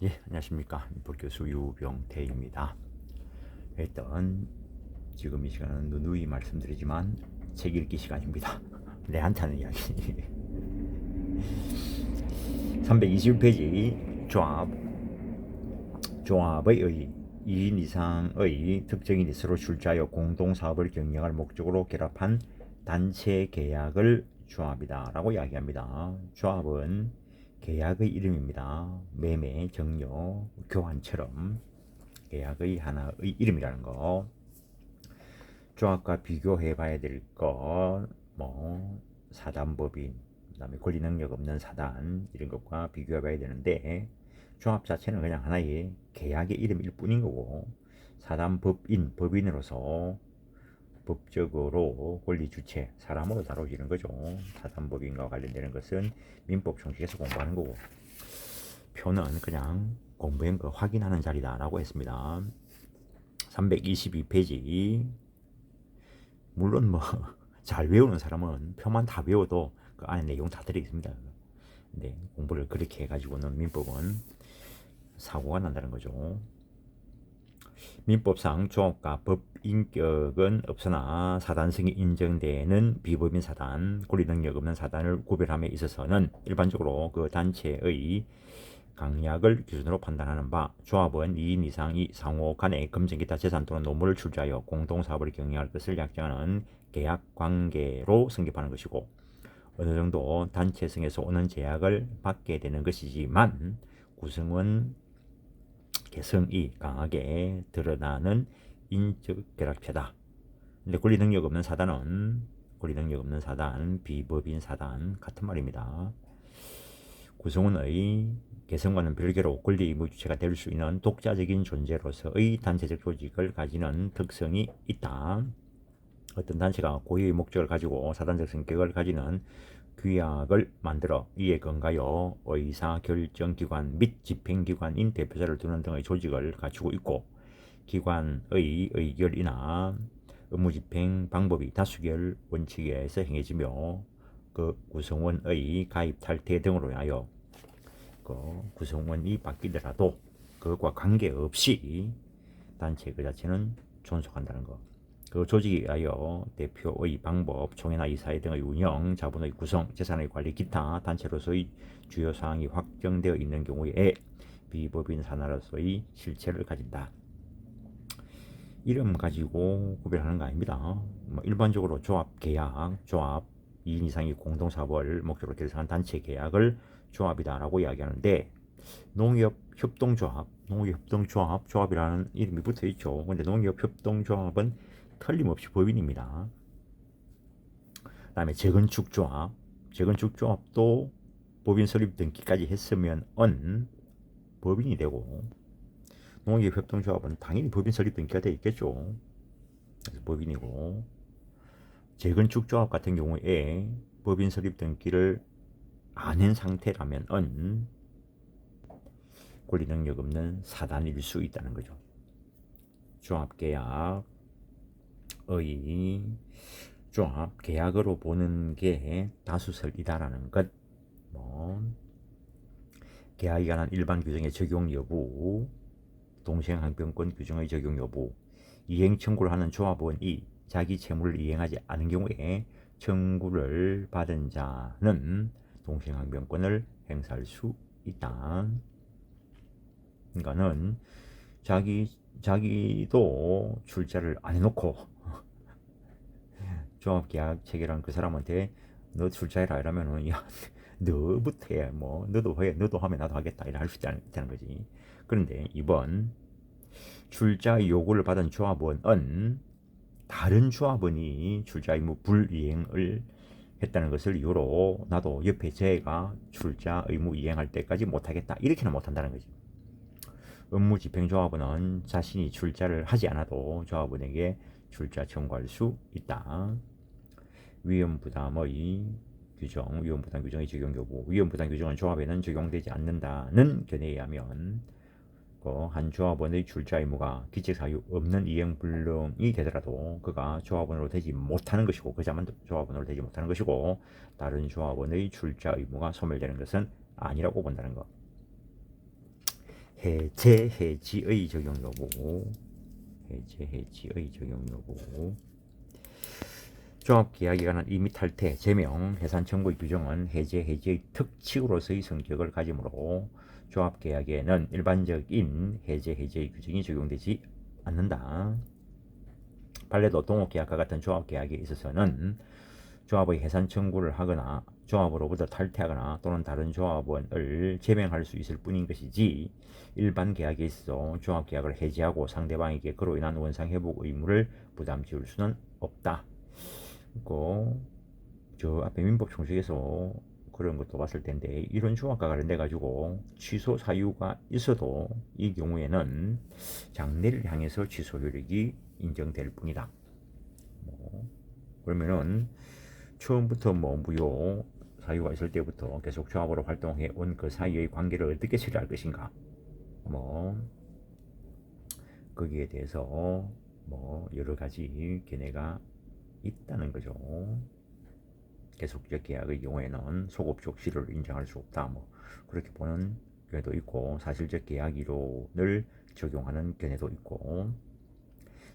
예, 안녕하십니까. 인포교수 유병태입니다. 일단 지금 이 시간은 누누이 말씀드리지만 책 읽기 시간입니다. 내한테 하는 이야기. 320페이지 조합의 의 2인 이상의 특정인이 서로 출자하여 공동사업을 경영할 목적으로 결합한 단체 계약을 조합이다 라고 이야기합니다. 조합은 계약의 이름입니다. 매매, 정려, 교환처럼 계약의 하나의 이름이라는 거. 조합과 비교해 봐야 될 것, 사단법인, 그 다음에 권리 능력 없는 사단, 이런 것과 비교해 봐야 되는데, 조합 자체는 그냥 하나의 계약의 이름일 뿐인 거고, 사단법인, 법인으로서 법적으로 권리 주체, 사람으로 다뤄지는 거죠. 사단법인과 관련되는 것은 민법 총칙에서 공부하는 거고, 표는 그냥 공부한 거 확인하는 자리다라고 했습니다. 322페이지. 물론 잘 외우는 사람은 표만 다 외워도 그 안에 내용 다 들어있습니다. 근데 공부를 그렇게 해가지고는 민법은 사고가 난다는 거죠. 민법상 조합과 법인격은 없으나 사단성이 인정되는 비법인 사단, 권리 능력 없는 사단을 구별함에 있어서는 일반적으로 그 단체의 강약을 기준으로 판단하는 바, 조합은 2인 이상이 상호 간에 금전 기타 재산 또는 노무를 출자하여 공동사업을 경영할 것을 약정하는 계약 관계로 성립하는 것이고, 어느 정도 단체성에서 오는 제약을 받게 되는 것이지만 구성원 개성이 강하게 드러나는 인적 결합체다. 근데 권리 능력 없는 사단, 비법인 사단 같은 말입니다. 구성원의 개성과는 별개로 권리 의무 주체가 될 수 있는 독자적인 존재로서의 단체적 조직을 가지는 특성이 있다. 어떤 단체가 고유의 목적을 가지고 사단적 성격을 가지는 규약을 만들어 이에 근거하여 의사결정기관 및 집행기관인 대표자를 두는 등의 조직을 갖추고 있고, 기관의 의결이나 업무집행 방법이 다수결 원칙에 의해서 행해지며 그 구성원의 가입 탈퇴 등으로 인하여 그 구성원이 바뀌더라도 그것과 관계없이 단체 그 자체는 존속한다는 것. 그 조직에 의하여 대표의 방법, 총회나 이사회 등의 운영, 자본의 구성, 재산의 관리, 기타 단체로서의 주요 사항이 확정되어 있는 경우에 비법인 산하로서의 실체를 가진다. 이름 가지고 구별하는 거 아닙니다. 일반적으로 조합 계약, 조합 2인 이상이 공동사업을 목적으로 결성한 단체 계약을 조합이다라고 이야기하는데, 농협협동조합, 조합이라는 이름이 붙어 있죠. 근데 농협협동조합은 틀림없이 법인입니다. 그 다음에 재건축조합도 법인 설립 등기까지 했으면 법인이 되고, 농협협동조합은 당연히 법인 설립 등기가 되어 있겠죠. 그래서 법인이고, 재건축조합 같은 경우에 법인 설립 등기를 안 한 상태라면 권리 능력 없는 사단일 수 있다는 거죠. 조합계약의 조합계약으로 보는 게 다수설이다라는 것. 계약에 관한 일반 규정의 적용 여부, 동시행항변권 규정의 적용 여부, 이행 청구를 하는 조합원이 자기 채무를 이행하지 않은 경우에 청구를 받은 자는 동시행항변권을 행사할 수 있다. 그러니까는 자기도 출자를 안 해놓고 조합계약 체결한 그 사람한테 너 출자해라 이러면은, 야 너부터 해, 너도 해, 너도 하면 나도 하겠다 이래 할 수 있다는 거지. 그런데 이번 출자 요구를 받은 조합원은 다른 조합원이 출자 의무 불이행을 했다는 것을 이유로 나도 옆에 쟤가 출자 의무 이행할 때까지 못하겠다 이렇게는 못한다는 거지. 업무집행조합원은 자신이 출자를 하지 않아도 조합원에게 출자 청구할 수 있다. 위험부담의 규정, 위험부담 규정의 적용 여부. 위험부담 규정은 조합에는 적용되지 않는다는 견해에 의하면 한 조합원의 출자 의무가 기책 사유 없는 이행 불능이 되더라도 그가 조합원으로 되지 못하는 것이고, 그자만 조합원으로 되지 못하는 것이고, 다른 조합원의 출자 의무가 소멸되는 것은 아니라고 본다는 것. 해제 해지의 적용 여부, 해제 해지의 적용 여부. 조합계약에 관한 임의 탈퇴, 제명, 해산 청구의 규정은 해제 해지의 특칙으로서의 성격을 가지므로 조합계약에는 일반적인 해제 해지의 규정이 적용되지 않는다. 판례도 동업계약과 같은 조합계약에 있어서는 조합의 해산 청구를 하거나 조합으로부터 탈퇴하거나 또는 다른 조합원을 제명할 수 있을 뿐인 것이지 일반 계약에 있어 조합계약을 해지하고 상대방에게 그로 인한 원상회복 의무를 부담 지을 수는 없다. 저 앞에 민법총칙에서 그런 것도 봤을 텐데 이런 조합과 관련돼 가지고 취소 사유가 있어도 이 경우에는 장래를 향해서 취소 효력이 인정될 뿐이다. 그러면은 처음부터 무효 사유가 있을 때부터 계속 조합으로 활동해 온 그 사이의 관계를 어떻게 처리할 것인가, 거기에 대해서 여러 가지 견해가 있다는 거죠. 계속적 계약의 경우에는 소급적 실효를 인정할 수 없다. 그렇게 보는 견해도 있고 사실적 계약 이론을 적용하는 견해도 있고,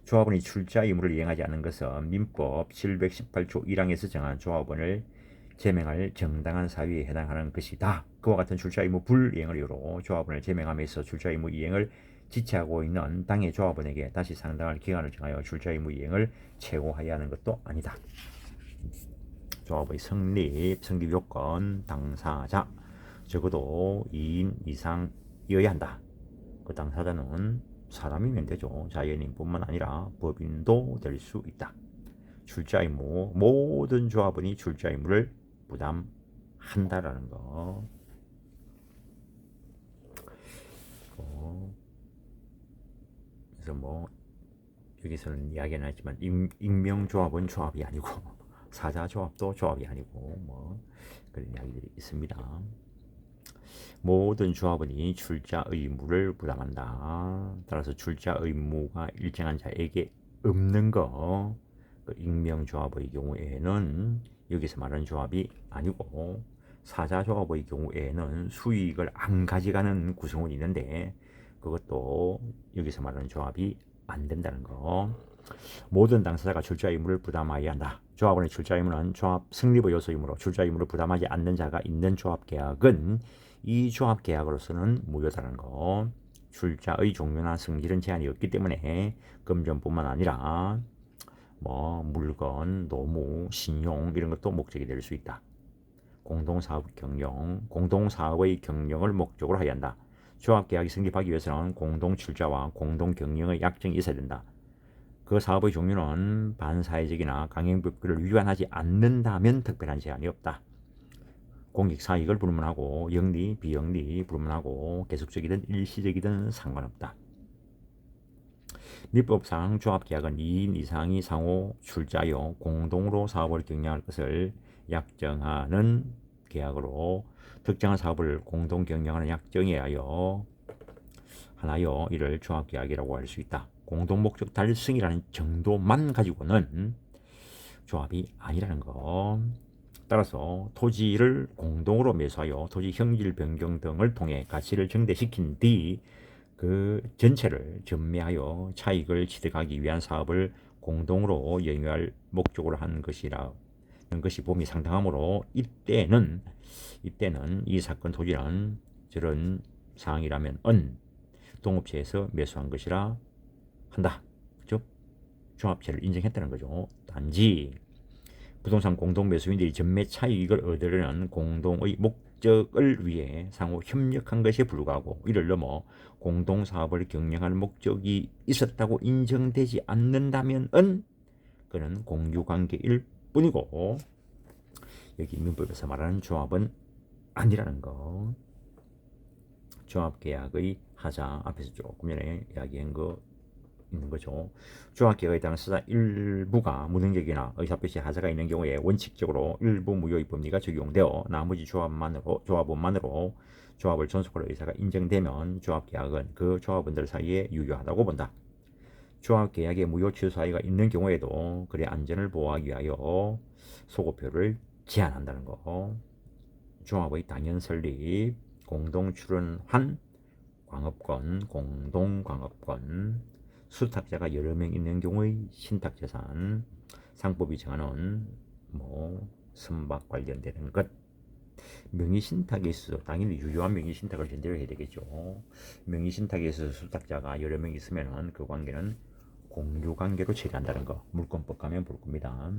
조합원이 출자 의무를 이행하지 않는 것은 민법 718조 1항에서 정한 조합원을 제명할 정당한 사유에 해당하는 것이다. 그와 같은 출자 의무 불이행을 이유로 조합원을 제명함에 있어 출자 의무 이행을 지체하고 있는 당해 조합원에게 다시 상당할 기간을 정하여 출자 의무 이행을 최고하여야 하는 것도 아니다. 조합의 성립 요건, 당사자 적어도 2인 이상이어야 한다. 그 당사자는 사람이면 되죠. 자연인뿐만 아니라 법인도 될 수 있다. 출자 의무, 모든 조합원이 출자 의무를 부담한다라는 거. 그래서 여기서는 이야기는 하지만 익명조합은 조합이 아니고 사자조합도 조합이 아니고 그런 이야기들이 있습니다. 모든 조합원이 출자 의무를 부담한다. 따라서 출자 의무가 일정한 자에게 없는 거, 그 익명조합의 경우에는 여기서 말하는 조합이 아니고 사자조합의 경우에는 수익을 안 가져가는 구성원이 있는데 그것도 여기서 말하는 조합이 안 된다는 거. 모든 당사자가 출자 의무를 부담하여야 한다. 조합원의 출자 의무는 조합 성립의 요소이므로 출자 의무를 부담하지 않는 자가 있는 조합 계약은 이 조합 계약으로서는 무효다라는 거. 출자의 종류나 성질은 제한이 없기 때문에 금전뿐만 아니라 물건, 노무, 신용 이런 것도 목적이 될 수 있다. 공동사업 경영, 공동사업의 경영을 목적으로 해야 한다. 조합계약이 성립하기 위해서는 공동출자와 공동경영의 약정이 있어야 된다. 그 사업의 종류는 반사회적이나 강행법규를 위반하지 않는다면 특별한 제한이 없다. 공익사익을 불문하고 영리, 비영리 불문하고 계속적이든 일시적이든 상관없다. 민법상 조합계약은 2인 이상이 상호 출자하여 공동으로 사업을 경영할 것을 약정하는 계약으로 특정한 사업을 공동 경영하는 약정에 하나여 이를 조합계약이라고 할 수 있다. 공동목적 달성이라는 정도만 가지고는 조합이 아니라는 거. 따라서 토지를 공동으로 매수하여 토지 형질 변경 등을 통해 가치를 증대시킨 뒤 그 전체를 전매하여 차익을 취득하기 위한 사업을 공동으로 영위할 목적으로 한 것이라는 것이 범위 상당하므로 이때는 이 사건 토지는 저런 사항이라면 동업체에서 매수한 것이라 한다. 즉 종합체를 인정했다는 거죠. 단지 부동산 공동 매수인들이 전매 차익을 얻으려는 공동의 목적을 위해 상호 협력한 것에 불구하고 이를 넘어 공동사업을 경영할 목적이 있었다고 인정되지 않는다면 그는 공유관계일 뿐이고 여기 민법에서 말하는 조합은 아니라는 거. 조합계약의 하자 앞에서 조금 전에 이야기한 거 있는 거죠. 조합계약에 따른 사자 일부가 무능력이나 의사표시 하자가 있는 경우에 원칙적으로 일부 무효의 법리가 적용되어 나머지 조합원만으로 조합을 존속할 의사가 인정되면 조합계약은 그 조합원들 사이에 유효하다고 본다. 조합계약에 무효 취소 사유가 있는 경우에도 그의 안전을 보호하기 위하여 소급표를 제한한다는 거. 조합의 당연 설립, 공동 출원한 광업권, 공동광업권, 수탁자가 여러 명 있는 경우의 신탁재산, 상법이 정하는 뭐 선박 관련되는 것, 명의신탁에 있어서 당연히 유효한 명의신탁을 전제로 해야 되겠죠. 명의신탁에 있어서 수탁자가 여러 명 있으면 그 관계는 공유관계로 처리한다는 거, 물권법 가면 볼 겁니다.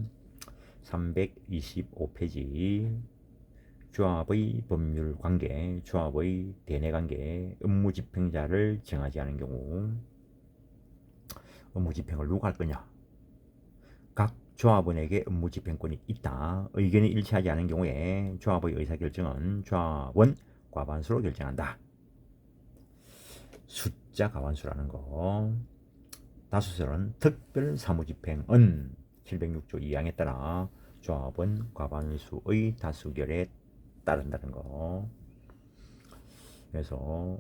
325페이지 조합의 법률관계, 조합의 대내관계, 업무집행자를 정하지 않은 경우 업무집행을 누가 할 거냐? 각 조합원에게 업무집행권이 있다. 의견이 일치하지 않은 경우에 조합의 의사결정은 조합원 과반수로 결정한다. 숫자 과반수라는 거. 다수설은 특별사무집행은 706조 2항에 따라 조합원 과반수의 다수결에 따른다는 거. 그래서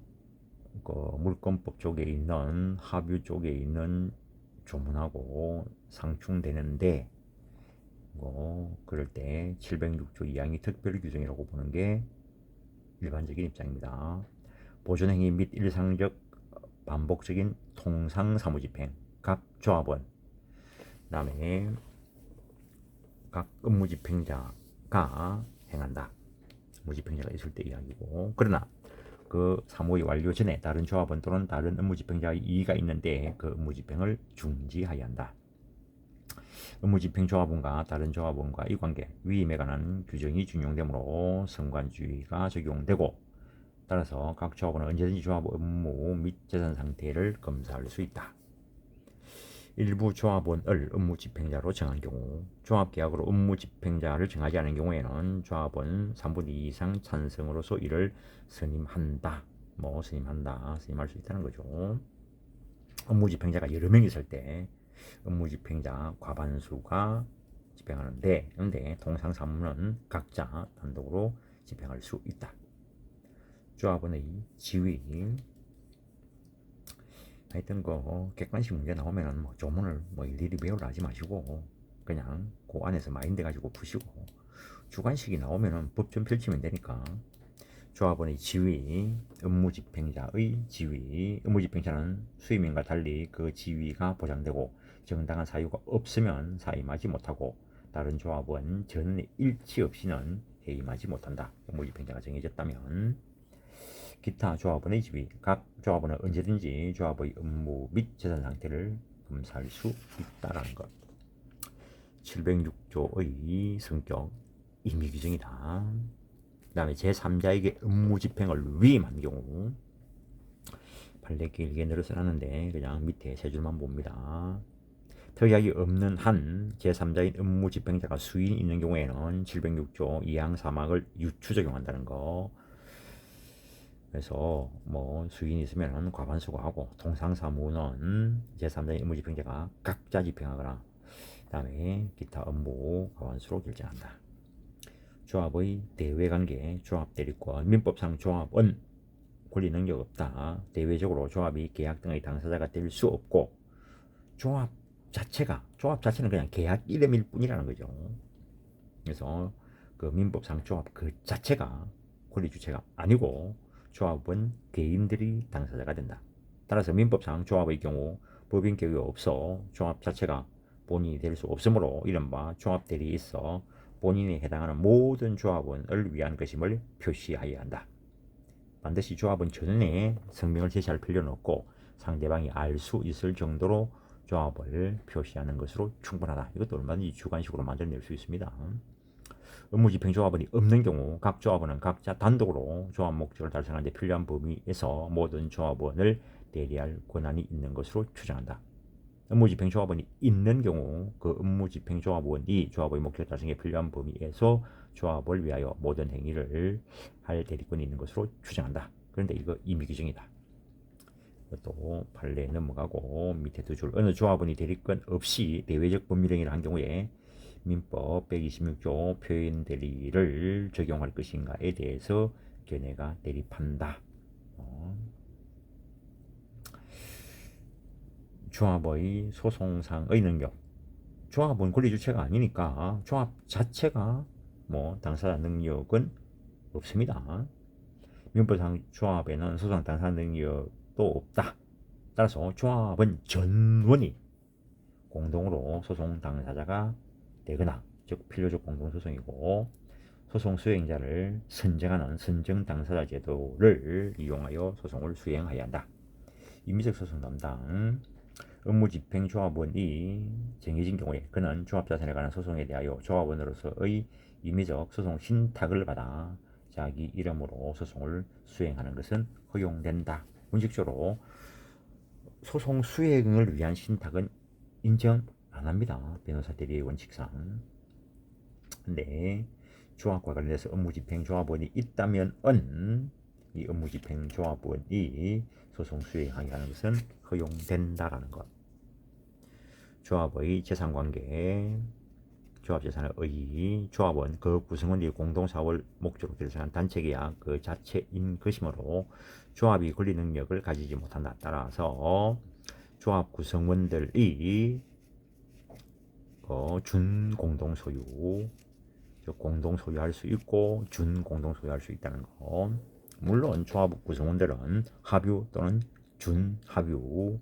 그 물권법 쪽에 있는 합유 쪽에 있는 조문하고 상충되는데 그럴 때 706조 2항이 특별 규정이라고 보는 게 일반적인 입장입니다. 보존행위 및 일상적 반복적인 통상사무집행 각 조합원 그다음에 각 업무집행자가 행한다. 업무집행자가 있을 때 이야기고, 그러나 그 사무의 완료 전에 다른 조합원 또는 다른 업무집행자의 이의가 있는데 그 업무집행을 중지하여야 한다. 업무집행 조합원과 다른 조합원과의 관계, 위임에 관한 규정이 준용되므로 성관주의가 적용되고, 따라서 각 조합원은 언제든지 조합 업무 및 재산 상태를 검사할 수 있다. 일부 조합원을 업무집행자로 정한 경우, 조합계약으로 업무집행자를 정하지 않은 경우에는 조합원 3분의 2 이상 찬성으로서 이를 선임한다. 선임할 수 있다는 거죠. 업무집행자가 여러 명 있을 때 업무집행자 과반수가 집행하는데, 그런데 통상사무는 각자 단독으로 집행할 수 있다. 조합원의 지위, 하여튼 객관식 문제 나오면은 조문을 일일이 배우려 하지 마시고 그냥 그 안에서 마인드 가지고 푸시고, 주관식이 나오면은 법 좀 펼치면 되니까. 조합원의 지위, 업무집행자의 지위, 업무집행자는 수임인과 달리 그 지위가 보장되고 정당한 사유가 없으면 사임하지 못하고 다른 조합원 전원의 일치 없이는 해임하지 못한다. 업무집행자가 정해졌다면. 기타 조합원의 지위, 각 조합원은 언제든지 조합의 업무 및 재산 상태를 검사할 수 있다라는 것. 706조의 성격, 임의 규정이다. 그 다음에 제3자에게 업무 집행을 위임한 경우, 판례 길게 늘어서놨는데 그냥 밑에 세 줄만 봅니다. 특약이 없는 한 제3자인 업무 집행자가 수인이 있는 경우에는 706조 2항 3항을 유추 적용한다는 거. 그래서 수인이 있으면 과반수가 하고, 통상사무는 제3자인 업무집행자가 각자 집행하거나 그 다음에 기타 업무 과반수로 결정한다. 조합의 대외관계, 조합대리권, 민법상 조합은 권리 능력 없다. 대외적으로 조합이 계약 등의 당사자가 될 수 없고, 조합 자체는 그냥 계약 이름일 뿐이라는 거죠. 그래서 그 민법상 조합 그 자체가 권리 주체가 아니고 조합은 개인들이 당사자가 된다. 따라서 민법상 조합의 경우 법인 계획이 없어 조합 자체가 본인이 될 수 없으므로 이른바 조합대리에 있어 본인에 해당하는 모든 조합원을 위한 것임을 표시하여야 한다. 반드시 조합원 전원에 성명을 제시할 필요는 없고 상대방이 알 수 있을 정도로 조합을 표시하는 것으로 충분하다. 이것도 얼마든지 주관식으로 만들어낼 수 있습니다. 업무집행 조합원이 없는 경우 각 조합원은 각자 단독으로 조합 목적을 달성하는 데 필요한 범위에서 모든 조합원을 대리할 권한이 있는 것으로 추정한다. 업무집행 조합원이 있는 경우 그 업무집행 조합원이 조합의 목적 달성에 필요한 범위에서 조합을 위하여 모든 행위를 할 대리권이 있는 것으로 추정한다. 그런데 이거 임의 규정이다. 이것도 판례 넘어가고 밑에 두 줄, 어느 조합원이 대리권 없이 대외적 법률행위를 한 경우에 민법 126조 표현 대리를 적용할 것인가에 대해서 견해가 대립한다. 조합의 소송상의 능력, 조합은 권리 주체가 아니니까 조합 자체가 당사자 능력은 없습니다. 민법상 조합에는 소송 당사 능력도 없다. 따라서 조합은 전원이 공동으로 소송 당사자가 되거나, 즉 필요적 공동소송이고, 소송 수행자를 선정하는 선정 당사자 제도를 이용하여 소송을 수행해야 한다. 임의적 소송 담당 업무집행조합원이 정해진 경우에 그는 조합자산에 관한 소송에 대하여 조합원으로서의 임의적 소송 신탁을 받아 자기 이름으로 소송을 수행하는 것은 허용된다. 원칙적으로 소송 수행을 위한 신탁은 인정 안 합니다. 변호사 대리의 원칙상. 근데 조합과 관련해서 업무집행조합원이 있다면 이 업무집행조합원이 소송 수행하게 하는 것은 허용된다라는 것. 조합의 재산관계, 조합재산의 의의, 조합원 그 구성원이 공동사업을 목적으로 결성한 단체계약 그 자체인 것이므로 조합이 권리 능력을 가지지 못한다. 따라서 조합 구성원들이 준공동소유, 공동소유할 수 있고 준공동소유할 수 있다는 거. 물론 조합 구성원들은 합유 또는 준합유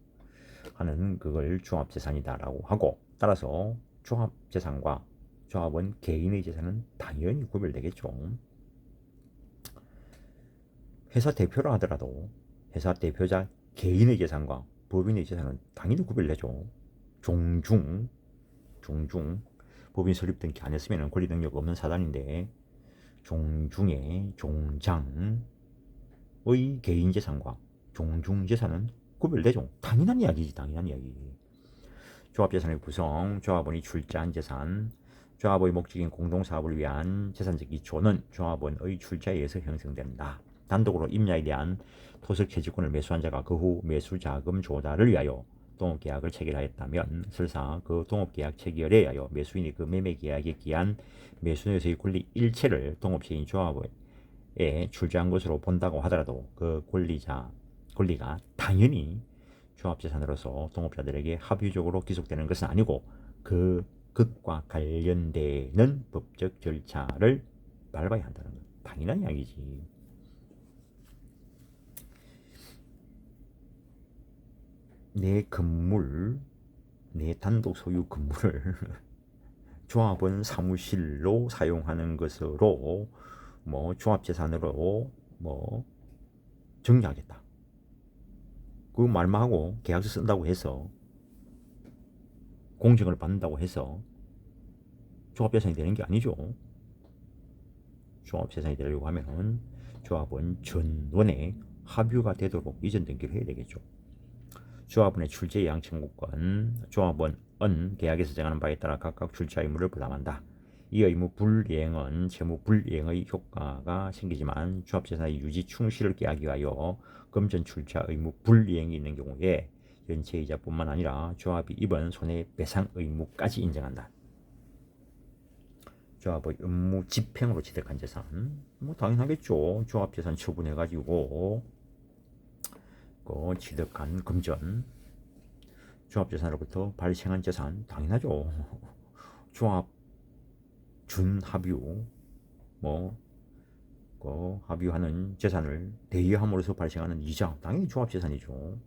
하는 그걸 조합재산이다라고 하고, 따라서 조합재산과 조합원 개인의 재산은 당연히 구별되겠죠. 회사 대표라 하더라도 회사 대표자 개인의 재산과 법인의 재산은 당연히 구별되죠. 종중 법인 설립 등기 안 했으면 권리 능력 없는 사단인데, 종중의 종장의 개인 재산과 종중 재산은 구별되죠. 당연한 이야기지, 당연한 이야기. 조합재산의 구성, 조합원이 출자한 재산, 조합의 목적인 공동사업을 위한 재산적 기초는 조합원의 출자에 의해서 형성된다. 단독으로 임야에 대한 토속 채지권을 매수한 자가 그 후 매수자금 조달을 위하여 동업계약을 체결하였다면 설사 그 동업계약 체결에 의하여 매수인이 그 매매계약에 기한 매수에서의 권리 일체를 동업체인 조합에 출자한 것으로 본다고 하더라도 그 권리가 당연히 조합재산으로서 동업자들에게 합의적으로 기속되는 것은 아니고 그것과 관련되는 법적 절차를 밟아야 한다는 것. 당연한 이야기지. 내 건물, 내 단독 소유 건물을 조합원 사무실로 사용하는 것으로 조합재산으로 정리하겠다. 그 말만 하고 계약서 쓴다고 해서 공증을 받는다고 해서 조합재산이 되는 게 아니죠. 조합재산이 되려고 하면 조합원 전원의 합유가 되도록 이전 등기를 해야 되겠죠. 조합원의 출제 예약 청구권, 조합원은 계약에서 정하는 바에 따라 각각 출자 의무를 부담한다. 이 의무 불이행은 채무 불이행의 효과가 생기지만 조합재산의 유지 충실을 깨하기 위하여 금전 출자 의무 불이행이 있는 경우에 연체이자뿐만 아니라 조합이 입은 손해배상 의무까지 인정한다. 조합의 업무 집행으로 취득한 재산, 당연하겠죠. 조합재산 처분해가지고 취득한 금전, 조합재산으로부터 발생한 재산, 당연하죠. 조합 준합유, 합유하는 재산을 대여함으로써 발생하는 이자, 당연히 조합재산이죠.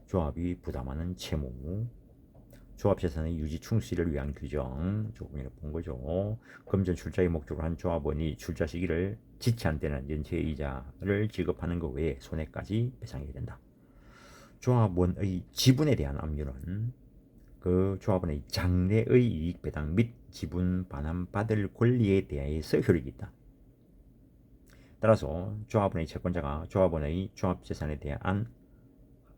조합이 부담하는 채무, 조합재산의 유지 충실을 위한 규정, 조금이나 본 거죠. 금전 출자의 목적으로 한 조합원이 출자 시기를 지체한 때는 연체이자를 지급하는 것 외에 손해까지 배상해야 된다. 조합원의 지분에 대한 압류는 그 조합원의 장래의 이익 배당 및 지분 반환받을 권리에 대해서 효력이 있다. 따라서 조합원의 채권자가 조합원의 조합재산에 대한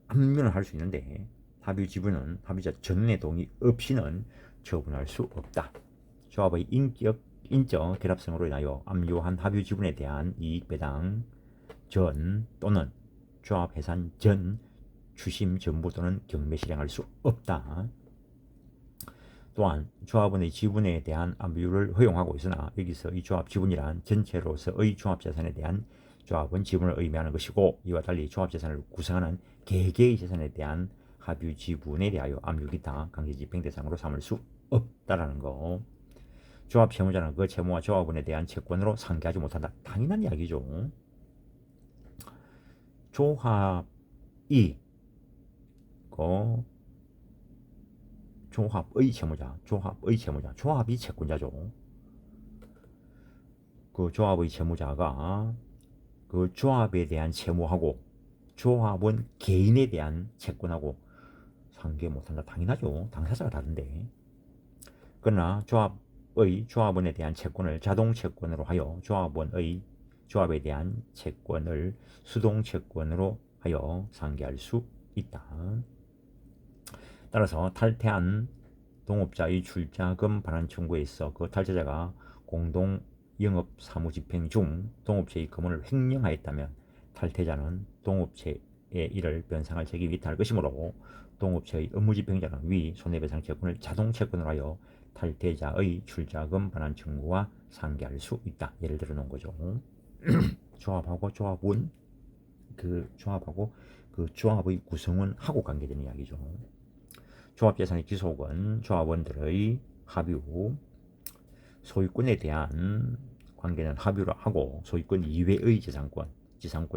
압류는 할 수 있는데 합유 지분은 합유자 전원의 동의 없이는 처분할 수 없다. 조합의 인적 결합성으로 인하여 압류한 합유 지분에 대한 이익 배당 전 또는 조합 해산 전 추심 전부 또는 경매 실행할 수 없다. 또한 조합원의 지분에 대한 압류를 허용하고 있으나 여기서 이 조합 지분이란 전체로서의 조합 재산에 대한 조합원 지분을 의미하는 것이고, 이와 달리 조합 재산을 구성하는 개개의 재산에 대한 합유 지분에 대하여 압류기 다 강제 집행 대상으로 삼을 수 없다라는 거. 조합 채무자는 그 채무와 조합원에 대한 채권으로 상계하지 못한다. 당연한 이야기죠. 조합이 그 조합의 채무자, 조합이 채권자죠. 그 조합의 채무자가 그 조합에 대한 채무하고 조합원 개인에 대한 채권하고 상계 못한다. 당연하죠. 당사자가 다른데. 그러나 조합원에 대한 채권을 자동 채권으로 하여 조합에 대한 채권을 수동 채권으로 하여 상계할 수 있다. 따라서 탈퇴한 동업자의 출자금 반환 청구에 있어 그 탈퇴자가 공동 영업 사무 집행 중 동업체의 금원을 횡령하였다면 탈퇴자는 동업체에 이를 변상할 책임이 있다 것이므로 동업체의 업무 집행자는 위 손해배상 채권을 자동 채권으로 하여 탈퇴자의 출자금 반환 청구와 상계할 수 있다. 예를 들어 놓은 거죠. 조합하고 조합원, 조합하고 조합의 구성원하고 관계되는 이야기죠. 조합재산의 기속은 조합원들의 합유, 소유권에 대한 관계는 합유를 하고 소유권 이외의 지상권,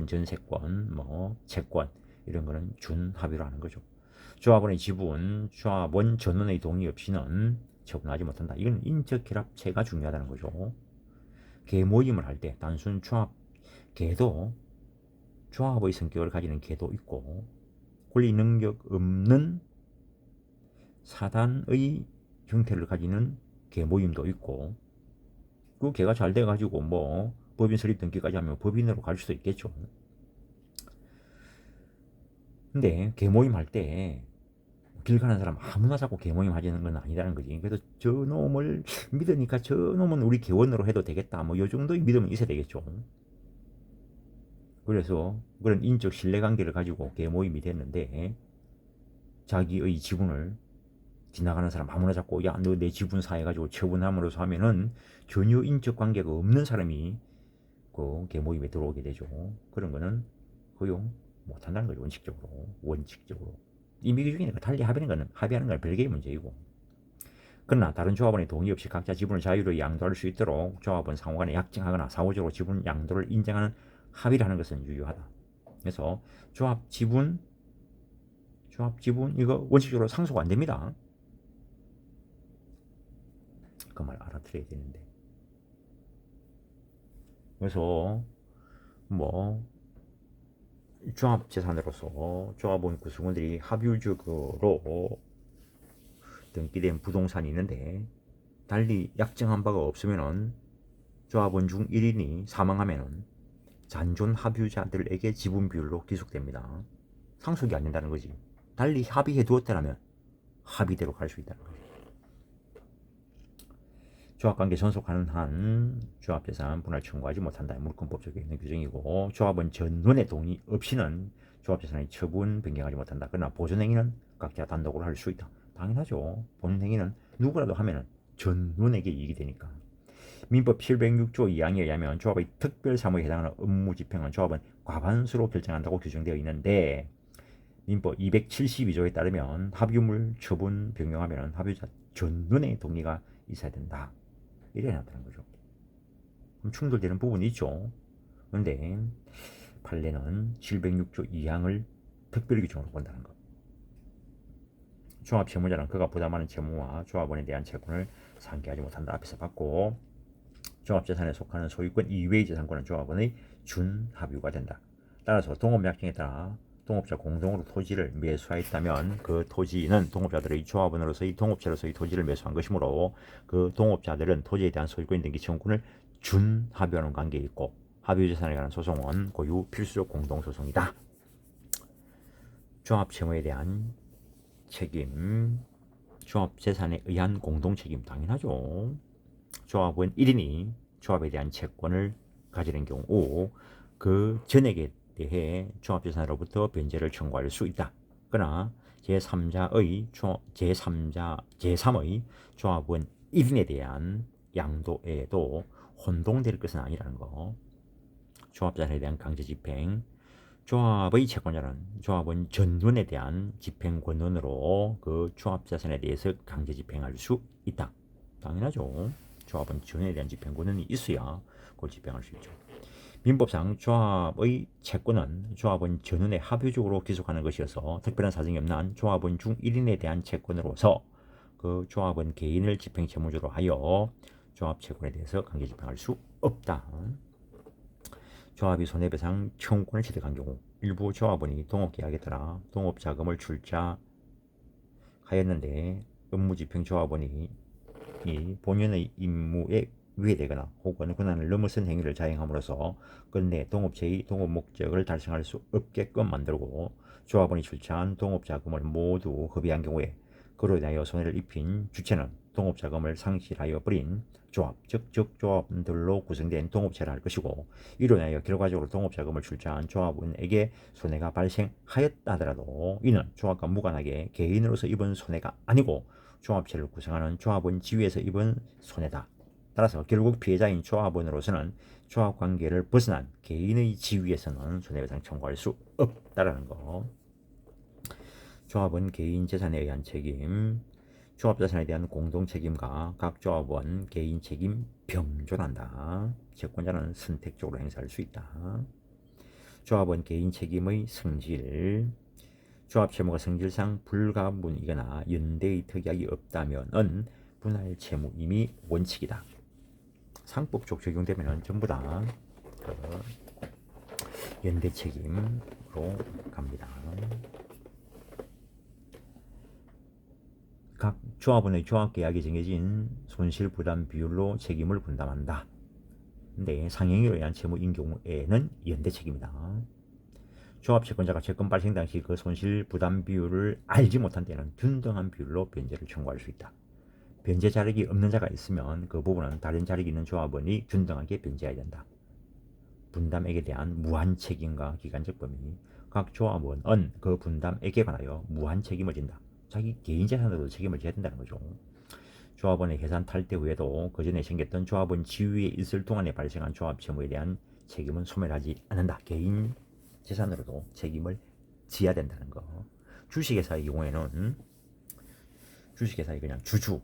전세권, 채권 이런 거는 준합유를 하는 거죠. 조합원의 지분, 조합원 전원의 동의 없이는 처분하지 못한다. 이건 인적 결합체가 중요하다는 거죠. 계모임을 할 때 단순 계도 조합의 성격을 가지는 계도 있고 권리 능력 없는 사단의 형태를 가지는 계모임도 있고 그 계가 잘 돼가지고 법인 설립 등기까지 하면 법인으로 갈 수도 있겠죠. 근데 계모임 할 때 길 가는 사람 아무나 자꾸 계모임 하자는 건 아니라는 거지. 그래서 저 놈을 믿으니까 저 놈은 우리 개원으로 해도 되겠다. 요 정도의 믿음은 있어야 되겠죠. 그래서 그런 인적 신뢰관계를 가지고 계모임이 됐는데 자기의 지분을 지나가는 사람 아무나 잡고 야 너 내 지분 사해가지고 처분함으로써 하면은 전혀 인적 관계가 없는 사람이 그 계모임에 들어오게 되죠. 그런 거는 허용 못한다는 거죠. 원칙적으로 임의기 중에 달리 합의하는 건 별개의 문제이고. 그러나 다른 조합원의 동의 없이 각자 지분을 자유로 양도할 수 있도록 조합원 상호간에 약정하거나 사후적으로 지분 양도를 인정하는 합의를 하는 것은 유효하다. 그래서 조합 지분 이거 원칙적으로 상속 안 됩니다. 그 말 알아들어야 되는데. 그래서 조합 재산으로서 조합원 구성원들이 합유적으로 등기된 부동산이 있는데 달리 약정한 바가 없으면은 조합원 중 1인이 사망하면은 잔존 합유자들에게 지분 비율로 기속됩니다. 상속이 안 된다는 거지. 달리 합의해 두었다면 합의대로 갈 수 있다는 거지. 조합관계 전속하는 한 조합재산 분할 청구하지 못한다. 물권법적에 있는 규정이고 조합원 전원의 동의 없이는 조합재산의 처분 변경하지 못한다. 그러나 보존행위는 각자 단독으로 할 수 있다. 당연하죠. 본행위는 누구라도 하면 전원에게 이익이 되니까. 민법 706조 2항에 의하면 조합의 특별사무에 해당하는 업무 집행은 조합은 과반수로 결정한다고 규정되어 있는데 민법 272조에 따르면 합유물 처분 변경하면 합유자 전원의 동의가 있어야 된다. 이래 놨다는 거죠. 그럼 충돌되는 부분이 있죠. 그런데 판례는 706조 2항을 특별 규정으로 본다는 것. 조합 채무자는 그가 부담하는 채무와 조합원에 대한 채권을 상계하지 못한다. 앞에서 봤고 조합재산에 속하는 소유권 이외의 재산권은 조합원의 준합유가 된다. 따라서 동업약정에 따라 동업자 공동으로 토지를 매수하였다면 그 토지는 동업자들의 조합원으로서의 동업체로서의 토지를 매수한 것이므로 그 동업자들은 토지에 대한 소유권 등기 청구권을 준합유하는 관계에 있고 합유재산에 관한 소송은 고유 필수적 공동소송이다. 조합채무에 대한 책임, 조합재산에 의한 공동책임 당연하죠. 조합원 1인이 조합에 대한 채권을 가지는 경우 그 전액에 대해 조합재산으로부터 변제를 청구할 수 있다. 그러나 제3의 조합원 1인에 대한 양도에도 혼동될 것은 아니라는 거. 조합재산에 대한 강제집행, 조합의 채권자는 조합원 전원에 대한 집행권으로 그 조합재산에 대해서 강제집행할 수 있다. 당연하죠. 조합원 전원에 대한 집행권은 있어야 그걸 집행할 수 있죠. 민법상 조합의 채권은 조합원 전원에 합의적으로 기속하는 것이어서 특별한 사정이 없는 한 조합원 중 1인에 대한 채권으로서 그 조합원 개인을 집행채무자로 하여 조합 채권에 대해서 강제 집행할 수 없다. 조합이 손해배상 청구권을 취득한 경우 일부 조합원이 동업계약에 따라 동업자금을 출자하였는데 업무집행 조합원이 본연의 임무에 위배되거나 혹은 권한을 넘어선 행위를 자행함으로써 끝내 동업체의 동업 목적을 달성할 수 없게끔 만들고 조합원이 출자한 동업자금을 모두 허비한 경우에 그로 인하여 손해를 입힌 주체는 동업자금을 상실하여 버린 조합, 즉 조합원들로 구성된 동업체라 할 것이고, 이로 인하여 결과적으로 동업자금을 출자한 조합원에게 손해가 발생하였다 하더라도 이는 조합과 무관하게 개인으로서 입은 손해가 아니고 조합체를 구성하는 조합원 지위에서 입은 손해다. 따라서 결국 피해자인 조합원으로서는 조합관계를 벗어난 개인의 지위에서는 손해배상 청구할 수 없다라는 거. 조합원 개인 재산에 의한 책임, 조합자산에 대한 공동책임과 각 조합원 개인 책임 병존한다. 채권자는 선택적으로 행사할 수 있다. 조합원 개인 책임의 성질, 조합 채무가 성질상 불가분이거나 연대의 특약이 없다면은 분할 채무임이 원칙이다. 상법적 적용되면은 전부 다 연대 책임으로 갑니다. 각 조합원의 조합계약에 정해진 손실부담 비율로 책임을 분담한다. 근데 상행위로 의한 채무인 경우에는 연대 책임이다. 조합 채권자가 채권 발생 당시 그 손실부담 비율을 알지 못한 때는 균등한 비율로 변제를 청구할 수 있다. 변제 자력이 없는 자가 있으면 그 부분은 다른 자력이 있는 조합원이 균등하게 변제해야 된다. 분담액에 대한 무한 책임과 기간적 범위, 각 조합원은 그 분담액에 관하여 무한 책임을 진다. 자기 개인 재산으로도 책임을 져야 된다는 거죠. 조합원의 해산 탈퇴 후에도 그 전에 생겼던 조합원 지위에 있을 동안에 발생한 조합 채무에 대한 책임은 소멸하지 않는다. 개인 재산으로도 책임을 져야 된다는 거. 주식회사의 경우에는 주식회사의 그냥 주주,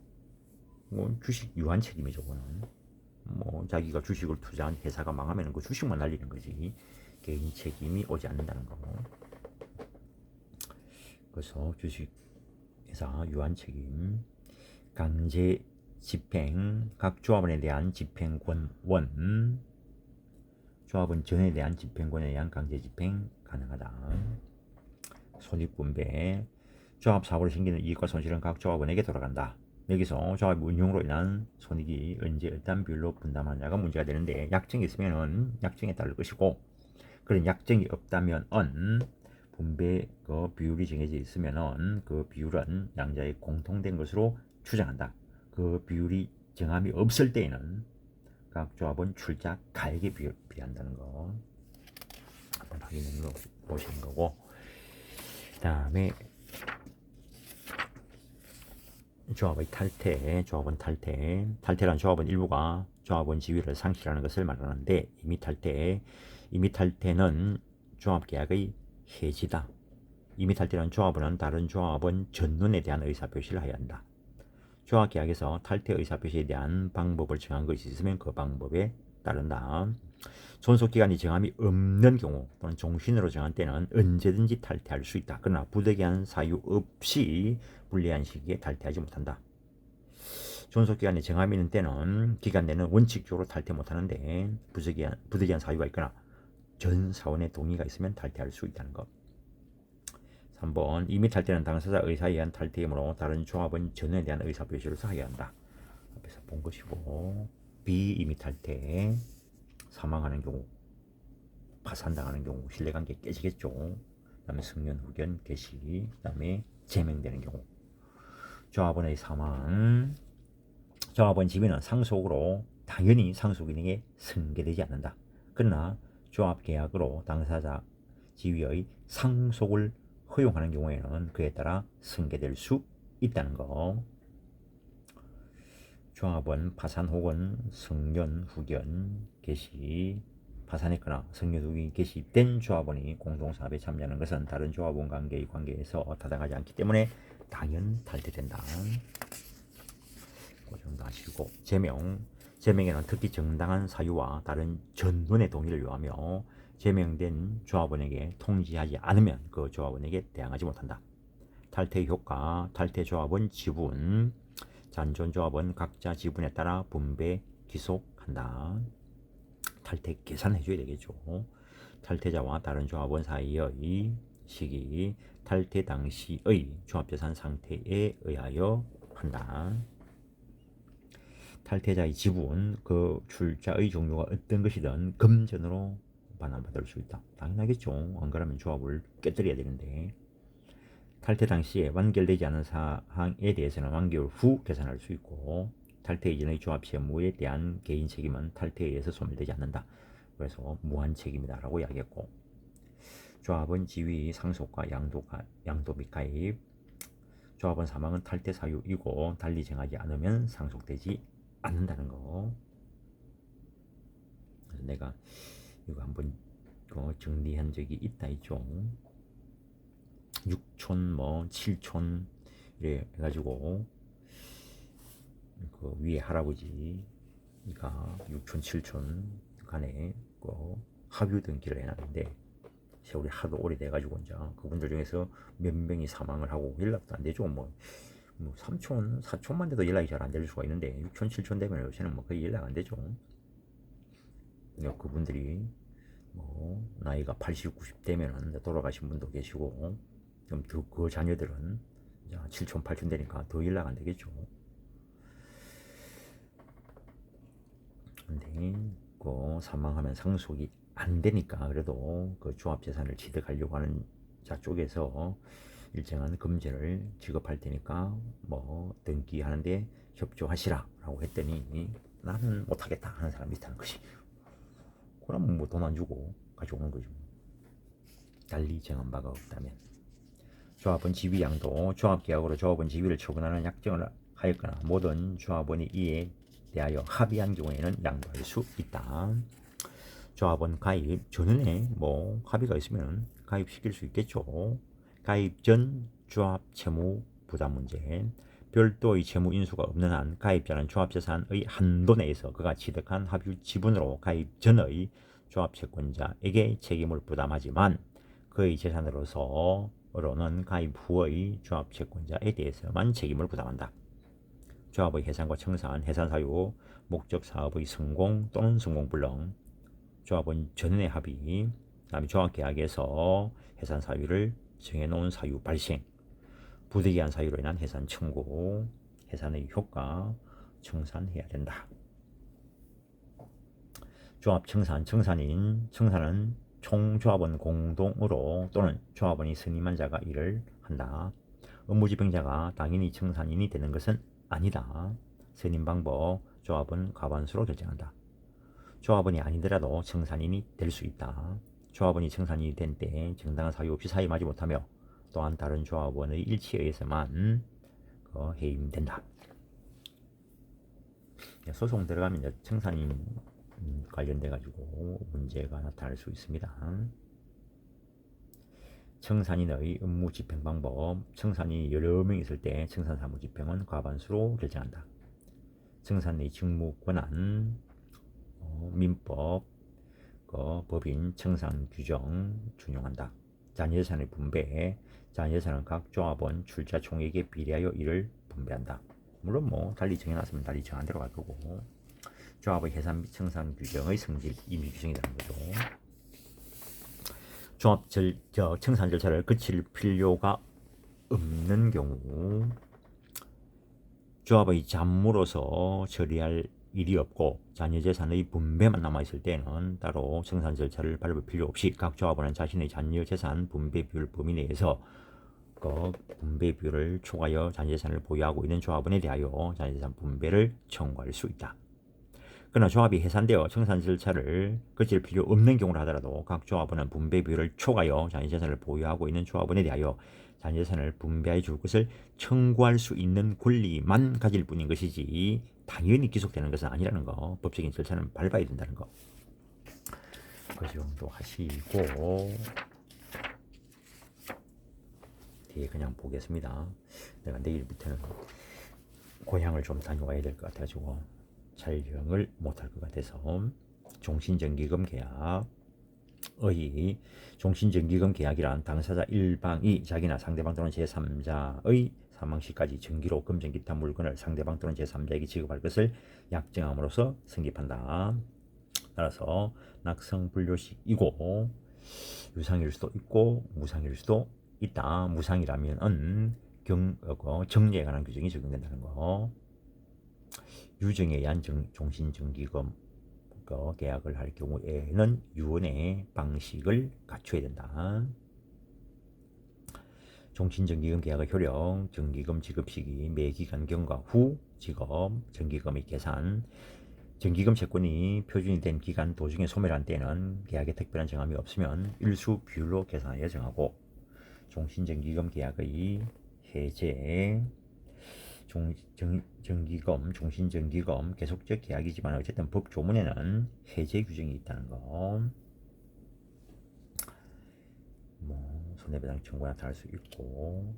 주식 유한 책임이죠. 그거는 자기가 주식을 투자한 회사가 망하면 그 주식만 날리는 거지 개인 책임이 오지 않는다는 거. 그래서 주식회사 유한 책임, 강제 집행, 각 조합원에 대한 집행권원, 조합원 전에 대한 집행권에 의한 강제 집행 가능하다. 손익분배, 조합 사고로 생기는 이익과 손실은 각 조합원에게 돌아간다. 여기서 조합 운용으로 인한 손익이 언제 어떤 비율로 분담하느냐가 문제가 되는데, 약정이 있으면은 약정에 따를 것이고, 그런 약정이 없다면은 분배 그 비율이 정해져 있으면은 그 비율은 양자의 공통된 것으로 추정한다. 그 비율이 정함이 없을 때에는 각 조합원 출자 가액에 비한다는 거 한번 확인해 보시는 거고, 그 다음에 조합의 탈퇴, 조합원 탈퇴. 탈퇴란 조합원 일부가 조합원 지위를 상실하는 것을 말하는데, 이미 탈퇴는 조합계약의 해지다. 이미 탈퇴란 조합원은 다른 조합원 전원에 대한 의사표시를 해야 한다. 조합계약에서 탈퇴 의사표시에 대한 방법을 정한 것이 있으면 그 방법에 따른다. 존속기간이 정함이 없는 경우 또는 종신으로 정한 때는 언제든지 탈퇴할 수 있다. 그러나 부득이한 사유 없이 불리한 시기에 탈퇴하지 못한다. 존속기간이 정함이 있는 때는 기간 내는 원칙적으로 탈퇴 못하는데, 부득이한 사유가 있거나 전 사원의 동의가 있으면 탈퇴할 수 있다는 것. 3번, 이미 탈퇴는 당사자 의사에 의한 탈퇴이므로 다른 조합원 전원에 대한 의사표시로서 하여야 한다. 앞에서 본 것이고, 비이미 탈퇴, 사망하는 경우, 파산당하는 경우 신뢰관계 깨지겠죠. 그 다음에 승연, 후견, 개시, 그 다음에 제명되는 경우. 조합원의 사망, 조합원 지위는 상속으로 당연히 상속인에게 승계되지 않는다. 그러나 조합계약으로 당사자 지위의 상속을 허용하는 경우에는 그에 따라 승계될 수 있다는 거. 조합원 파산 혹은 승연, 후견, 개시, 파산했거나 승연, 후견, 개시된 조합원이 공동사업에 참여하는 것은 다른 조합원 관계의 관계에서 타당하지 않기 때문에 당연 탈퇴된다. 그 정도 하시고, 제명, 제명에는 특히 정당한 사유와 다른 전원의 동의를 요하며 제명된 조합원에게 통지하지 않으면 그 조합원에게 대항하지 못한다. 탈퇴 효과, 탈퇴 조합원 지분, 잔존 조합원 각자 지분에 따라 분배 기속한다. 탈퇴 계산해줘야 되겠죠. 탈퇴자와 다른 조합원 사이의 시기, 탈퇴 당시의 조합재산 상태에 의하여 한다. 탈퇴자의 지분, 그 출자의 종류가 어떤 것이든 금전으로 반환받을 수 있다. 당연하겠죠. 안 그러면 조합을 깨뜨려야 되는데. 탈퇴 당시에 완결되지 않은 사항에 대해서는 완결 후 계산할 수 있고, 탈퇴 이전의 조합 채무에 대한 개인 책임은 탈퇴에 의해서 소멸되지 않는다. 그래서 무한 책임이다라고 이야기했고, 조합원 지위 상속과 양도 및 가입, 조합원 사망은 탈퇴 사유이고 달리 정하지 않으면 상속되지 않는다는 거. 그래서 내가 이거 한번 정리한 적이 있다 있죠. 6촌 뭐 7촌 이래 해가지고 그 위에 할아버지가 6촌 7촌 간에 그 합유 등기를 해놨는데 세월이 하도 오래돼가지고 이제 그분들 중에서 몇 명이 사망을 하고 연락도 안 되죠. 뭐 3촌 4촌만 돼도 연락이 잘 안 될 수가 있는데 6촌 7촌 되면 요새는 뭐 거의 연락 안 되죠. 그러니까 그분들이 뭐 나이가 80, 90 되면은 돌아가신 분도 계시고, 그럼 그 자녀들은 이제 7촌, 8촌 되니까 더 연락 안 되겠죠. 근데 그 사망하면 상속이 안 되니까 그래도 그 조합재산을 취득하려고 하는 자 쪽에서 일정한 금전을 지급할 테니까 뭐 등기하는데 협조하시라라고 했더니 나는 못하겠다 하는 사람이 있다는 것이. 그러면 뭐 돈 안 주고 가져오는 거죠. 달리 정한 바가 없다면. 조합원 지위 양도, 조합계약으로 조합원 지위를 처분하는 약정을 하였거나 모든 조합원이 이에 대하여 합의한 경우에는 양도할 수 있다. 조합원 가입 전에 뭐 합의가 있으면 가입시킬 수 있겠죠. 가입 전 조합 채무 부담 문제. 별도의 채무 인수가 없는 한 가입자는 조합재산의 한도 내에서 그가 취득한 합유 지분으로 가입 전의 조합 채권자에게 책임을 부담하지만 그의 재산으로는 가입 후의 조합 채권자에 대해서만 책임을 부담한다. 조합의 해산과 청산, 해산 사유, 목적 사업의 성공 또는 성공 불능, 조합원 전원의 합의, 그다음에 조합 계약에서 해산 사유를 정해놓은 사유 발생, 부득이한 사유로 인한 해산 청구, 해산의 효과, 청산해야 된다. 조합 청산은 총조합원 공동으로 또는 조합원이 선임한 자가 일을 한다. 업무집행자가 당연히 청산인이 되는 것은 아니다. 선임 방법, 조합원 과반수로 결정한다. 조합원이 아니더라도 청산인이 될 수 있다. 조합원이 청산인이 된 때 정당한 사유 없이 사임하지 못하며 또한 다른 조합원의 일치에 의해서만 해임된다. 소송 들어가면 이제 청산인 관련돼 가지고 문제가 나타날 수 있습니다. 청산인의 업무 집행 방법, 청산인이 여러 명 있을 때 청산 사무 집행은 과반수로 결정한다. 청산의 직무 권한, 민법, 법인 청산 규정 준용한다. 잔여재산의 분배, 잔여재산은 각 조합원 출자 총액에 비례하여 이를 분배한다. 물론 뭐 달리 정해놨으면 달리 정한 대로 갈 거고, 조합의 해산 및 청산 규정의 성질 임의 규정이라는 거죠. 조합 청산 절차를 거칠 필요가 없는 경우, 조합의 잠무로서 처리할 일이 없고 잔여재산의 분배만 남아있을 때는 따로 청산 절차를 밟을 필요 없이 각 조합원은 자신의 잔여재산 분배 비율 범위 내에서 그 분배 비율을 초과하여 잔여재산을 보유하고 있는 조합원에 대하여 잔여재산 분배를 청구할 수 있다. 그러나 조합이 해산되어 청산 절차를 거칠 필요 없는 경우를 하더라도 각 조합원은 분배 비율을 초과하여 잔여재산을 보유하고 있는 조합원에 대하여 잔여재산을 분배해 줄 것을 청구할 수 있는 권리만 가질 뿐인 것이지 당연히 기속되는 것은 아니라는 거. 법적인 절차는 밟아야 된다는 거. 그 정도 하시고 뒤에 그냥 보겠습니다. 내가 내일부터는 고향을 좀 다녀와야 될 것 같아가지고 촬영을 못할 것 같아서 종신정기금 계약의 종신정기금 계약이란 당사자 일방이 자기나 상대방 또는 제3자의 사망 시까지 정기로 금전 기타 물건을 상대방 또는 제3자에게 지급할 것을 약정함으로써 성립한다. 따라서 낙성불료식이고 유상일 수도 있고 무상일 수도 있다. 무상이라면은 정리에 관한 규정이 적용된다는 거. 유정에 의한 종신정기금 계약을 할 경우에는 유언의 방식을 갖춰야 된다. 종신정기금 계약의 효력, 정기금 지급 시기, 매기간 경과 후 지급, 정기금의 계산, 정기금 채권이 표준이 된 기간 도중에 소멸한 때는 계약에 특별한 정함이 없으면 일수 비율로 계산하여 정하고, 종신정기금 계약의 해제, 종신정기금 계속적 계약이지만 어쨌든 법 조문에는 해제 규정이 있다는 거. 손해배상 청구가 나타날 수 있고,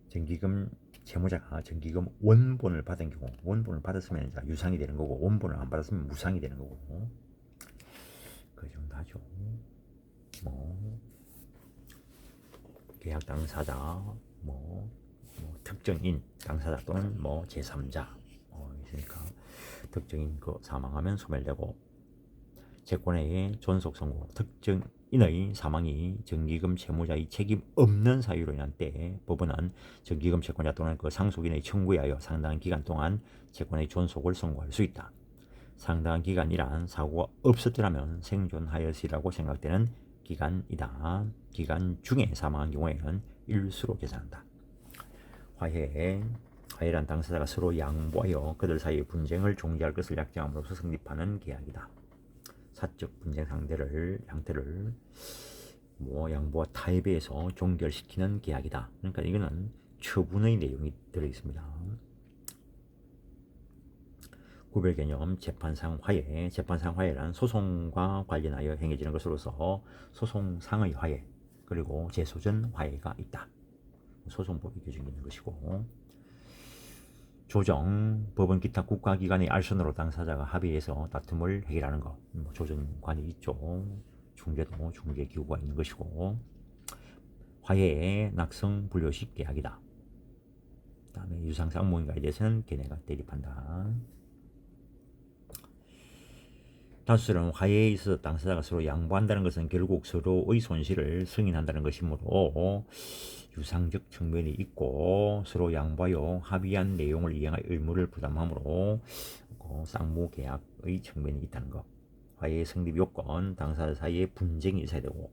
정기금 채무자가 정기금 원본을 받은 경우, 원본을 받았으면 이제 유상이 되는 거고, 원본을 안 받았으면 무상이 되는 거고, 그 정도 하죠. 계약 당사자, 특정인 당사자 또는 제3자 있으니까 특정인 사망하면 소멸되고, 채권의 존속 선고, 특정인의 사망이 정기금 채무자의 책임 없는 사유로 인한 때 법원은 정기금 채권자 또는 그 상속인의 청구에 하여 상당한 기간 동안 채권의 존속을 선고할 수 있다. 상당한 기간이란 사고가 없었더라면 생존하였으리라고 생각되는 기간이다. 기간 중에 사망한 경우에는 일수로 계산한다. 화해란 당사자가 서로 양보하여 그들 사이의 분쟁을 종지할 것을 약정함으로써 성립하는 계약이다. 사적 분쟁 형태를 양보와 타협에서 종결시키는 계약이다. 그러니까 이거는 처분의 내용이 들어있습니다. 구별 개념 재판상 화해. 재판상 화해란 소송과 관련하여 행해지는 것으로서 소송상의 화해 그리고 재소전 화해가 있다. 소송법이 규정이 있는 것이고, 조정, 법원 기타 국가기관의 알선으로 당사자가 합의해서 다툼을 해결하는 것, 조정관이 있죠. 중재도 중재기구가 있는 것이고, 화해의 낙성불료식 계약이다. 그 다음에 유상상무인가에 대해서는 걔네가 대립한다. 다수설은 화해에 있어서 당사자가 서로 양보한다는 것은 결국 서로의 손실을 승인한다는 것이므로 유상적 측면이 있고, 서로 양보하여 합의한 내용을 이행할 의무를 부담하므로 쌍무계약의 측면이 있다는 것. 화해의 성립 요건, 당사자 사이에 분쟁이 있어야 되고,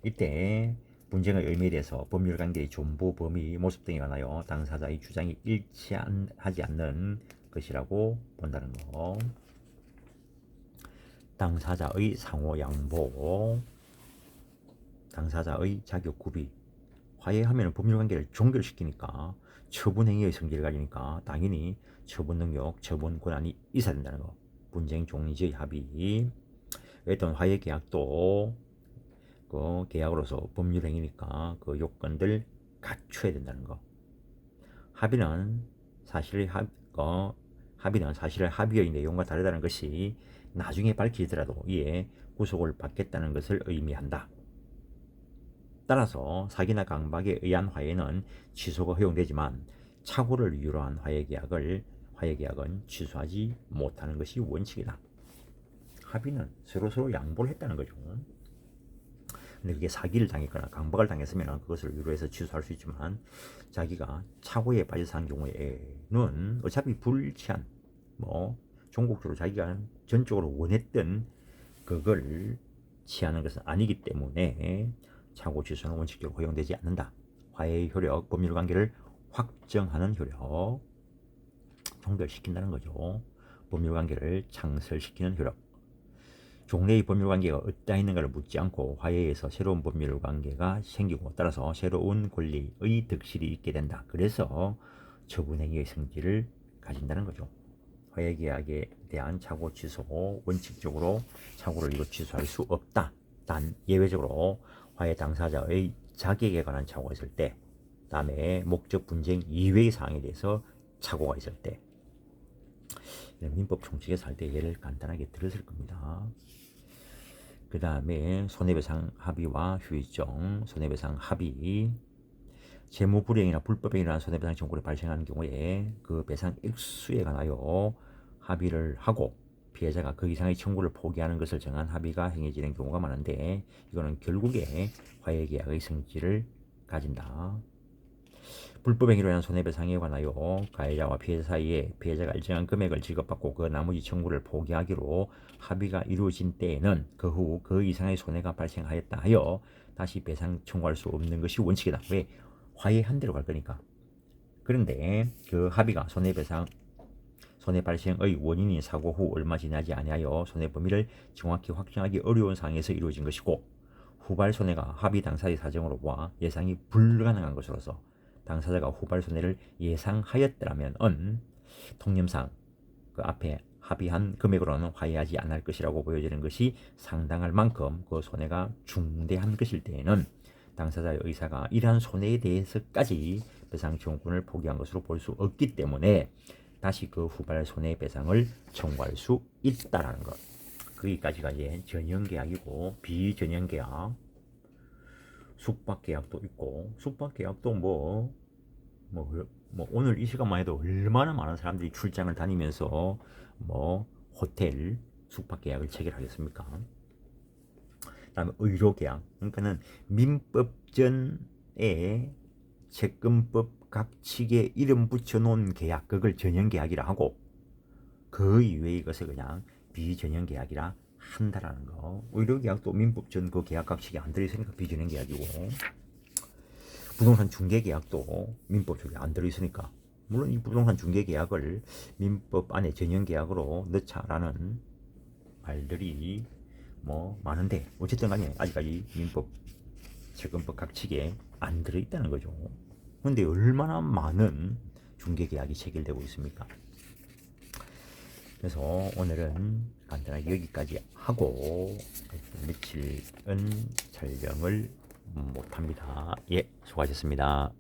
이때 분쟁의 의미에 대해서 법률관계의 존부, 범위, 모습 등에 관하여 당사자의 주장이 일치하지 않는 것이라고 본다는 것. 당사자의 상호 양보, 당사자의 자격 구비. 화해하면 법률관계를 종결시키니까 처분행위의 성질을 가지니까 당연히 처분 능력, 처분 권한이 있어야 된다는 거. 분쟁 종리의 합의. 어떤 화해 계약도 그 계약으로서 법률행위니까 그 요건들 갖춰야 된다는 거. 합의는 사실의 합의의 내용과 다르다는 것이 나중에 밝히더라도 이에 구속을 받겠다는 것을 의미한다. 따라서 사기나 강박에 의한 화해는 취소가 허용되지만 착오를 이유로 한 화해계약은 취소하지 못하는 것이 원칙이다. 합의는 서로 양보를 했다는 거죠. 근데 그게 사기를 당했거나 강박을 당했으면 그것을 이유로 해서 취소할 수 있지만, 자기가 착오에 빠져서 한 경우에는 어차피 불치한 종국적으로 자기가 전적으로 원했던 그걸 취하는 것은 아니기 때문에 착오 취소는 원칙적으로 허용되지 않는다. 화해의 효력, 법률관계를 확정하는 효력, 종결시킨다는 거죠. 법률관계를 창설시키는 효력. 종래의 법률관계가 어디다 있는가를 묻지 않고 화해에서 새로운 법률관계가 생기고, 따라서 새로운 권리의 득실이 있게 된다. 그래서 처분행위의 성질을 가진다는 거죠. 화해계약에 대한 착오 취소, 원칙적으로 착오를 이거 취소할 수 없다. 단 예외적으로 화해 당사자의 자격에 관한 착오가 있을 때, 다음에 목적 분쟁 이외의 사항에 대해서 착오가 있을 때, 민법 총칙에서 할 때 예를 간단하게 들었을 겁니다. 그 다음에 손해배상 합의와 휴의정, 손해배상 합의, 재무불이행이나 불법에 일어난 손해배상 청구를 발생하는 경우에 그 배상 액수에 관하여 합의를 하고 피해자가 그 이상의 청구를 포기하는 것을 정한 합의가 행해지는 경우가 많은데 이거는 결국에 화해계약의 성질을 가진다. 불법 행위로 인한 손해배상에 관하여 가해자와 피해자 사이에 피해자가 일정한 금액을 지급받고 그 나머지 청구를 포기하기로 합의가 이루어진 때에는 그 후 그 이상의 손해가 발생하였다 하여 다시 배상 청구할 수 없는 것이 원칙이다. 왜? 화해한 대로 갈 거니까. 그런데 그 합의가 손해 발생의 원인인 사고 후 얼마 지나지 아니하여 손해 범위를 정확히 확정하기 어려운 상황에서 이루어진 것이고 후발 손해가 합의 당사의 사정으로 보아 예상이 불가능한 것으로서 당사자가 후발 손해를 예상하였더라면 통념상 그 앞에 합의한 금액으로는 화해하지 않을 것이라고 보여지는 것이 상당할 만큼 그 손해가 중대한 것일 때에는 당사자의 의사가 이러한 손해에 대해서까지 배상 청구권을 포기한 것으로 볼 수 없기 때문에 다시 그 후발 손해배상을 청구할 수 있다라는 것. 거기까지가 이제 전형계약이고 비전형계약, 숙박계약도 있고 숙박계약도 뭐 오늘 이 시간만 해도 얼마나 많은 사람들이 출장을 다니면서 뭐 호텔 숙박계약을 체결하겠습니까? 그다음에 의료계약, 그러니까는 민법전에 채권법 각 측에 이름 붙여놓은 계약, 그걸 전형계약이라 하고 그 이외의 것을 그냥 비전형계약이라 한다라는 거. 의료계약도 민법전 그 계약 각 측에 안 들어있으니까 비전형계약이고 부동산 중개계약도 민법 쪽에 안 들어있으니까 물론 이 부동산 중개계약을 민법 안에 전형계약으로 넣자라는 말들이 뭐 많은데 어쨌든 간에 아직까지 민법 채권법 각 측에 안 들어있다는 거죠. 근데 얼마나 많은 중개계약이 체결되고 있습니까? 그래서 오늘은 간단하게 여기까지 하고 며칠은 촬영을 못합니다. 예, 수고하셨습니다.